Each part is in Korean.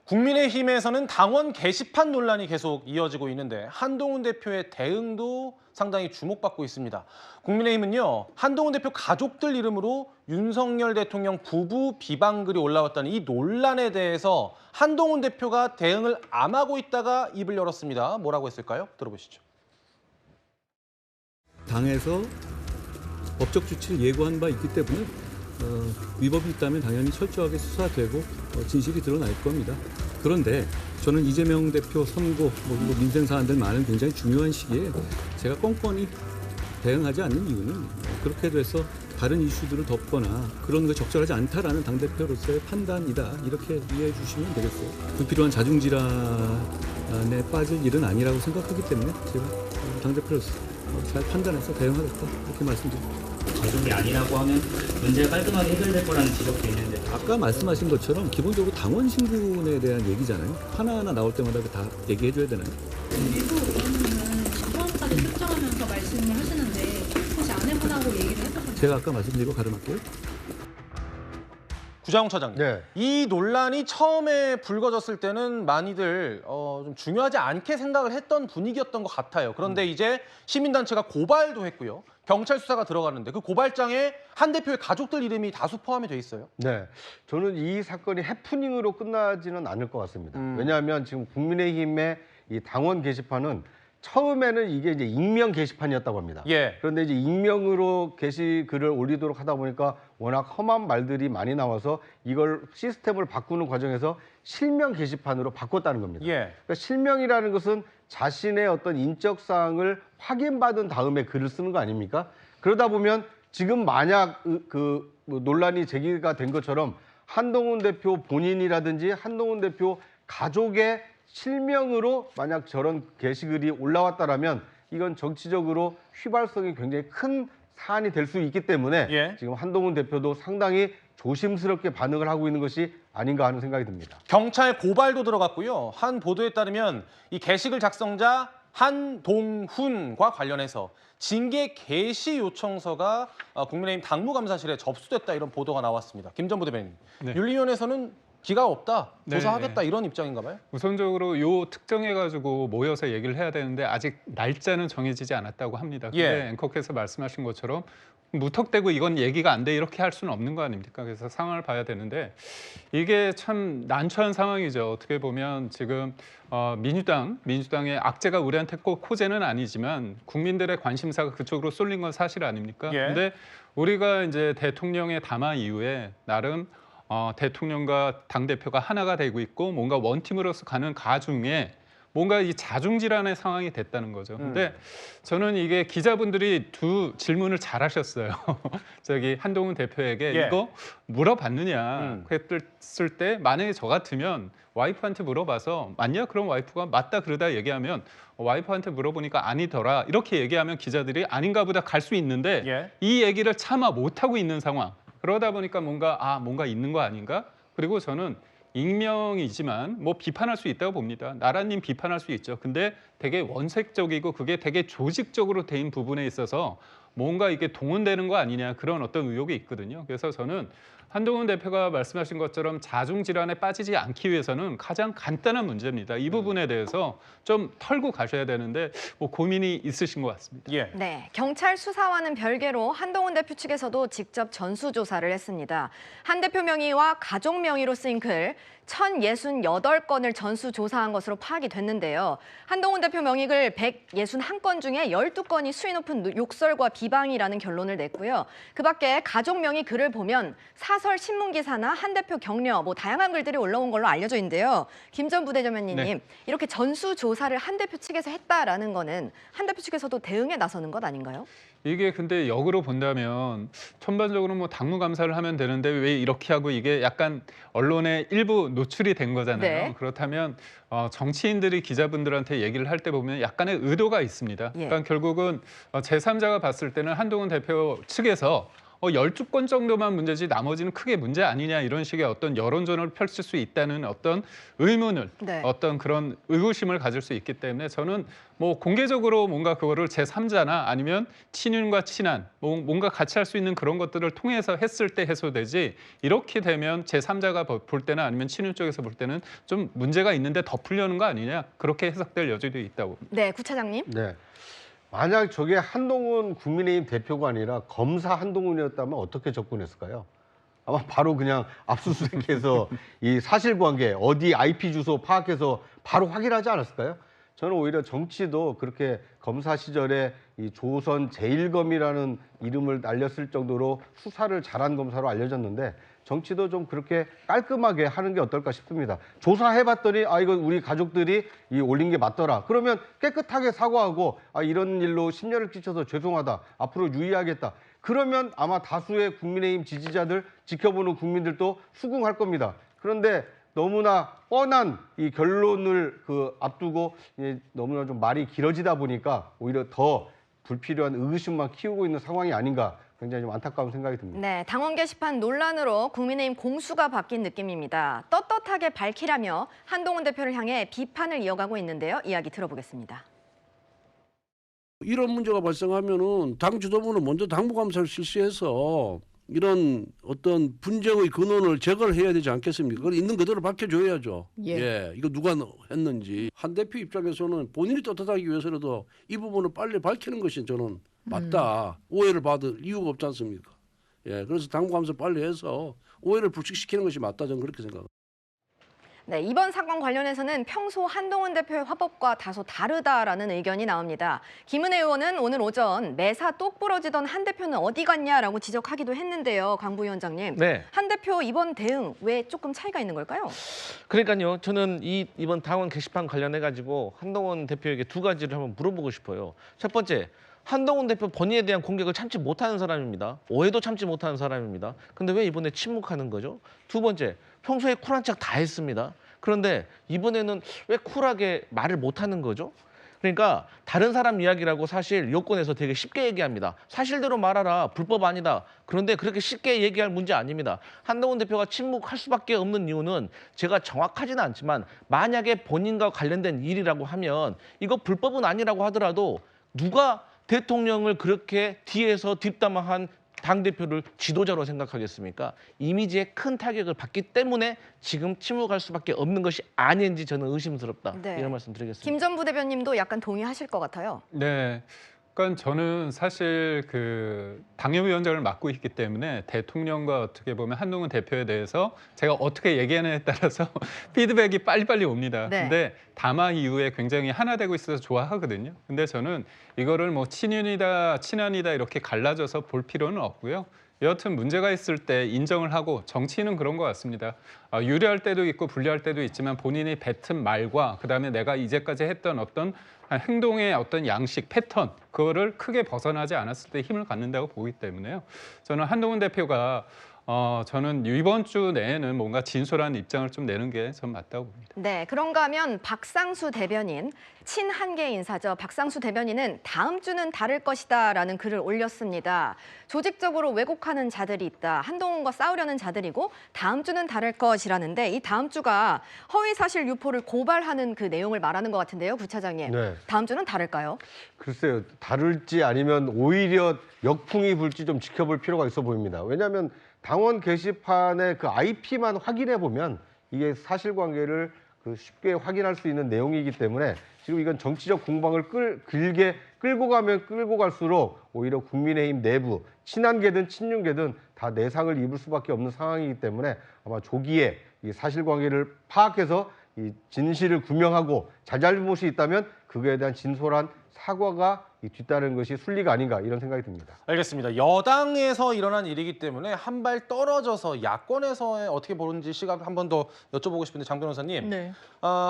국민의힘에서는 당원 게시판 논란이 계속 이어지고 있는데 한동훈 대표의 대응도 상당히 주목받고 있습니다. 국민의힘은요, 한동훈 대표 가족들 이름으로 윤석열 대통령 부부 비방글이 올라왔다는 이 논란에 대해서 한동훈 대표가 대응을 안 하고 있다가 입을 열었습니다. 뭐라고 했을까요? 들어보시죠. 당에서 법적 조치를 예고한 바 있기 때문에 위법이 있다면 당연히 철저하게 수사되고 진실이 드러날 겁니다. 그런데 저는 이재명 대표 선고, 민생 사안들 많은 굉장히 중요한 시기에 제가 뻔뻔히 대응하지 않는 이유는 그렇게 돼서 다른 이슈들을 덮거나 그런 게 적절하지 않다라는 당대표로서의 판단이다. 이렇게 이해해 주시면 되겠어요. 불필요한 자중질환에 빠질 일은 아니라고 생각하기 때문에 제가 당대표로서 잘 판단해서 대응하겠다. 이렇게 말씀드립니다. 자중이 아니라고 하면 문제가 깔끔하게 해결될 거라는 지적도 있는데 아까 말씀하신 것처럼 기본적으로 당원 신분에 대한 얘기잖아요. 하나하나 나올 때마다 다 얘기해 줘야 되나요? 일부 의원님은 주범까지 특정하면서 말씀을 하시는데 혹시 아내분하고 얘기를 해보셨나요? 제가 아까 말씀드리고 가름할게요. 구자용 차장님, 네. 이 논란이 처음에 불거졌을 때는 많이들 좀 중요하지 않게 생각을 했던 분위기였던 것 같아요. 그런데 이제 시민단체가 고발도 했고요. 경찰 수사가 들어가는데 그 고발장에 한 대표의 가족들 이름이 다수 포함이 돼 있어요. 네, 저는 이 사건이 해프닝으로 끝나지는 않을 것 같습니다. 왜냐하면 지금 국민의힘의 이 당원 게시판은 처음에는 이게 이제 익명 게시판이었다고 합니다. 예. 그런데 이제 익명으로 게시글을 올리도록 하다 보니까 워낙 험한 말들이 많이 나와서 이걸 시스템을 바꾸는 과정에서 실명 게시판으로 바꿨다는 겁니다. 예. 그러니까 실명이라는 것은 자신의 어떤 인적 사항을 확인받은 다음에 글을 쓰는 거 아닙니까? 그러다 보면 지금 만약 뭐 논란이 제기가 된 것처럼 한동훈 대표 본인이라든지 한동훈 대표 가족의 실명으로 만약 저런 게시글이 올라왔다라면 이건 정치적으로 휘발성이 굉장히 큰 사안이 될 수 있기 때문에 예. 지금 한동훈 대표도 상당히 조심스럽게 반응을 하고 있는 것이 아닌가 하는 생각이 듭니다. 경찰 고발도 들어갔고요. 한 보도에 따르면 이 게시글 작성자 한동훈과 관련해서 징계 개시 요청서가 국민의힘 당무감사실에 접수됐다 이런 보도가 나왔습니다. 김 전 부대변인, 네. 윤리위원회에서는 기가 없다, 네. 조사하겠다 이런 입장인가 봐요? 우선적으로 요 특정해가지고 모여서 얘기를 해야 되는데 아직 날짜는 정해지지 않았다고 합니다. 근데 예. 앵커께서 말씀하신 것처럼 무턱대고 이건 얘기가 안 돼 이렇게 할 수는 없는 거 아닙니까? 그래서 상황을 봐야 되는데 이게 참 난처한 상황이죠. 어떻게 보면 지금 민주당의 악재가 우리한테 꼭 호재는 아니지만 국민들의 관심사가 그쪽으로 쏠린 건 사실 아닙니까? 예. 근데 우리가 이제 대통령의 담화 이후에 나름 대통령과 당대표가 하나가 되고 있고 뭔가 원팀으로서 가는 가중에 뭔가 이 자중질환의 상황이 됐다는 거죠. 근데 저는 이게 기자분들이 두 질문을 잘 하셨어요. 저기 한동훈 대표에게 예. 이거 물어봤느냐 그랬을 때 만약에 저 같으면 와이프한테 물어봐서 맞냐? 그럼 와이프가 맞다 그러다 얘기하면 와이프한테 물어보니까 아니더라 이렇게 얘기하면 기자들이 아닌가 보다 갈 수 있는데 예. 이 얘기를 차마 못하고 있는 상황. 그러다 보니까 뭔가 있는 거 아닌가? 그리고 저는 익명이지만 뭐 비판할 수 있다고 봅니다. 나라님 비판할 수 있죠. 근데 되게 원색적이고 그게 되게 조직적으로 된 부분에 있어서 뭔가 이게 동원되는 거 아니냐 그런 어떤 의혹이 있거든요. 그래서 저는 한동훈 대표가 말씀하신 것처럼 자중질환에 빠지지 않기 위해서는 가장 간단한 문제입니다. 이 부분에 대해서 좀 털고 가셔야 되는데 뭐 고민이 있으신 것 같습니다. 예. 네, 경찰 수사와는 별개로 한동훈 대표 측에서도 직접 전수조사를 했습니다. 한 대표 명의와 가족 명의로 쓰인 글 1,068건을 전수조사한 것으로 파악이 됐는데요. 한동훈 대표 명의글 161건 중에 12건이 수위 높은 욕설과 비방이라는 결론을 냈고요. 그 밖에 가족 명의 글을 보면 사설 신문기사나 한 대표 격려, 다양한 글들이 올라온 걸로 알려져 있는데요. 김 전 부대변인님, 네. 이렇게 전수조사를 한 대표 측에서 했다라는 거는 한 대표 측에서도 대응에 나서는 것 아닌가요? 이게 근데 역으로 본다면 전반적으로 뭐 당무감사를 하면 되는데 왜 이렇게 하고 이게 약간 언론에 일부 노출이 된 거잖아요. 네. 그렇다면 정치인들이 기자분들한테 얘기를 할 때 보면 약간의 의도가 있습니다. 예. 그러니까 결국은 제3자가 봤을 때는 한동훈 대표 측에서 12건 정도만 문제지 나머지는 크게 문제 아니냐 이런 식의 어떤 여론전을 펼칠 수 있다는 어떤 의문을 네. 어떤 그런 의구심을 가질 수 있기 때문에 저는 뭐 공개적으로 뭔가 그거를 제3자나 아니면 친윤과 친한 뭔가 같이 할 수 있는 그런 것들을 통해서 했을 때 해소되지 이렇게 되면 제3자가 볼 때나 아니면 친윤 쪽에서 볼 때는 좀 문제가 있는데 덮으려는 거 아니냐 그렇게 해석될 여지도 있다고 봅니다. 네, 구차장님. 네. 만약 저게 한동훈 국민의힘 대표가 아니라 검사 한동훈이었다면 어떻게 접근했을까요? 아마 바로 그냥 압수수색해서 이 사실관계, 어디 IP 주소 파악해서 바로 확인하지 않았을까요? 저는 오히려 정치도 그렇게 검사 시절에 이 조선 제1검이라는 이름을 날렸을 정도로 수사를 잘한 검사로 알려졌는데 정치도 좀 그렇게 깔끔하게 하는 게 어떨까 싶습니다. 조사해봤더니 이거 우리 가족들이 올린 게 맞더라. 그러면 깨끗하게 사과하고 이런 일로 심려를 끼쳐서 죄송하다. 앞으로 유의하겠다. 그러면 아마 다수의 국민의힘 지지자들 지켜보는 국민들도 수긍할 겁니다. 그런데 너무나 뻔한 이 결론을 앞두고 너무나 좀 말이 길어지다 보니까 오히려 더 불필요한 의구심만 키우고 있는 상황이 아닌가 굉장히 좀 안타까운 생각이 듭니다. 네, 당원 게시판 논란으로 국민의힘 공수가 바뀐 느낌입니다. 떳떳하게 밝히라며 한동훈 대표를 향해 비판을 이어가고 있는데요. 이야기 들어보겠습니다. 이런 문제가 발생하면은 당 지도부는 먼저 당무감사를 실시해서 이런 어떤 분쟁의 근원을 제거를 해야 되지 않겠습니까? 그걸 있는 그대로 밝혀줘야죠. 예, 이거 누가 했는지. 한 대표 입장에서는 본인이 떳떳하기 위해서라도 이 부분을 빨리 밝히는 것이 저는 맞다. 오해를 받을 이유가 없지 않습니까? 예, 그래서 당무감사 빨리 해서 오해를 불식시키는 것이 맞다. 저는 그렇게 생각합니다. 네, 이번 사건 관련해서는 평소 한동훈 대표의 화법과 다소 다르다라는 의견이 나옵니다. 김은혜 의원은 오늘 오전 매사 똑 부러지던 한 대표는 어디 갔냐라고 지적하기도 했는데요. 강 부위원장님, 네. 한 대표 이번 대응 왜 조금 차이가 있는 걸까요? 그러니까요. 저는 이번 당원 게시판 관련해 가지고 한동훈 대표에게 두 가지를 한번 물어보고 싶어요. 첫 번째, 한동훈 대표 본인에 대한 공격을 참지 못하는 사람입니다. 오해도 참지 못하는 사람입니다. 근데 왜 이번에 침묵하는 거죠? 두 번째, 평소에 쿨한 척 다 했습니다. 그런데 이번에는 왜 쿨하게 말을 못하는 거죠? 그러니까 다른 사람 이야기라고 사실 여권에서 되게 쉽게 얘기합니다. 사실대로 말하라. 불법 아니다. 그런데 그렇게 쉽게 얘기할 문제 아닙니다. 한동훈 대표가 침묵할 수밖에 없는 이유는 제가 정확하지는 않지만 만약에 본인과 관련된 일이라고 하면 이거 불법은 아니라고 하더라도 누가 대통령을 그렇게 뒤에서 뒷담화한 당대표를 지도자로 생각하겠습니까? 이미지에 큰 타격을 받기 때문에 지금 침묵할 수밖에 없는 것이 아닌지 저는 의심스럽다. 네. 이런 말씀 드리겠습니다. 김 전 부대변님도 약간 동의하실 것 같아요. 네. 그러니까 저는 사실 당협위원장을 맡고 있기 때문에 대통령과 어떻게 보면 한동훈 대표에 대해서 제가 어떻게 얘기하느냐에 따라서 피드백이 빨리빨리 옵니다. 네. 근데 담화 이후에 굉장히 하나 되고 있어서 좋아하거든요. 근데 저는 이거를 뭐 친윤이다, 친한이다 이렇게 갈라져서 볼 필요는 없고요. 여하튼 문제가 있을 때 인정을 하고 정치인은 그런 것 같습니다. 유리할 때도 있고 불리할 때도 있지만 본인이 뱉은 말과 그다음에 내가 이제까지 했던 어떤 행동의 어떤 양식, 패턴 그거를 크게 벗어나지 않았을 때 힘을 갖는다고 보기 때문에요. 저는 한동훈 대표가 저는 이번 주 내에는 뭔가 진솔한 입장을 좀 내는 게 전 맞다고 봅니다. 네, 그런가 하면 박상수 대변인, 친한계 인사죠. 박상수 대변인은 다음 주는 다를 것이다라는 글을 올렸습니다. 조직적으로 왜곡하는 자들이 있다. 한동훈과 싸우려는 자들이고 다음 주는 다를 것이라는데 이 다음 주가 허위사실 유포를 고발하는 그 내용을 말하는 것 같은데요. 구차장님, 네. 다음 주는 다를까요? 글쎄요. 다를지 아니면 오히려 역풍이 불지 좀 지켜볼 필요가 있어 보입니다. 왜냐하면 당원 게시판의 그 IP만 확인해 보면 이게 사실관계를 쉽게 확인할 수 있는 내용이기 때문에 지금 이건 정치적 공방을 길게 끌고 가면 끌고 갈수록 오히려 국민의힘 내부 친한계든 친윤계든 다 내상을 입을 수밖에 없는 상황이기 때문에 아마 조기에 이 사실관계를 파악해서 이 진실을 규명하고 잘잘못이 있다면 그거에 대한 진솔한 사과가 뒤따르는 것이 순리가 아닌가 이런 생각이 듭니다. 알겠습니다. 여당에서 일어난 일이기 때문에 한 발 떨어져서 야권에서 어떻게 보는지 시각 한 번 더 여쭤보고 싶은데 장 변호사님. 네.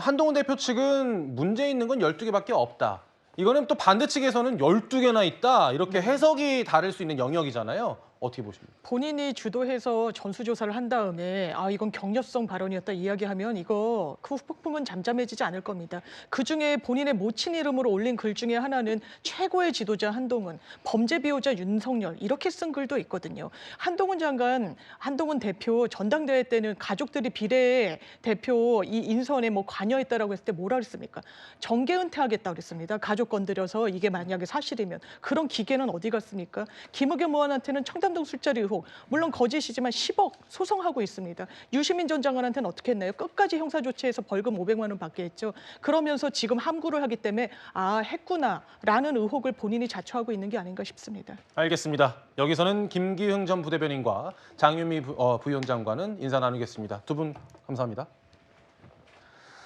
한동훈 대표 측은 문제 있는 건 12개밖에 없다. 이거는 또 반대 측에서는 12개나 있다. 이렇게 해석이 다를 수 있는 영역이잖아요. 어떻게 보십니까? 본인이 주도해서 전수조사를 한 다음에 이건 격려성 발언이었다 이야기하면 이거 그 후폭풍은 잠잠해지지 않을 겁니다. 그중에 본인의 모친 이름으로 올린 글 중에 하나는 최고의 지도자 한동훈, 범죄 비호자 윤석열 이렇게 쓴 글도 있거든요. 한동훈 장관, 한동훈 대표 전당대회 때는 가족들이 비례 대표 이 인선에 뭐 관여했다라고 했을 때 뭐라 그랬습니까? 정계 은퇴하겠다 그랬습니다. 가족 건드려서 이게 만약에 사실이면 그런 기계는 어디 갔습니까? 김의겸 의원한테는 청담동 술자리 의혹 물론 거짓이지만 10억 소송하고 있습니다. 유시민 전 장관한테는 어떻게 했나요? 끝까지 형사 조치해서 벌금 500만 원 받게 했죠. 그러면서 지금 함구를 하기 때문에 했구나라는 의혹을 본인이 자초하고 있는 게 아닌가 싶습니다. 알겠습니다. 여기서는 김기흥 전 부대변인과 장윤미 부위원장과는 인사 나누겠습니다. 두 분 감사합니다.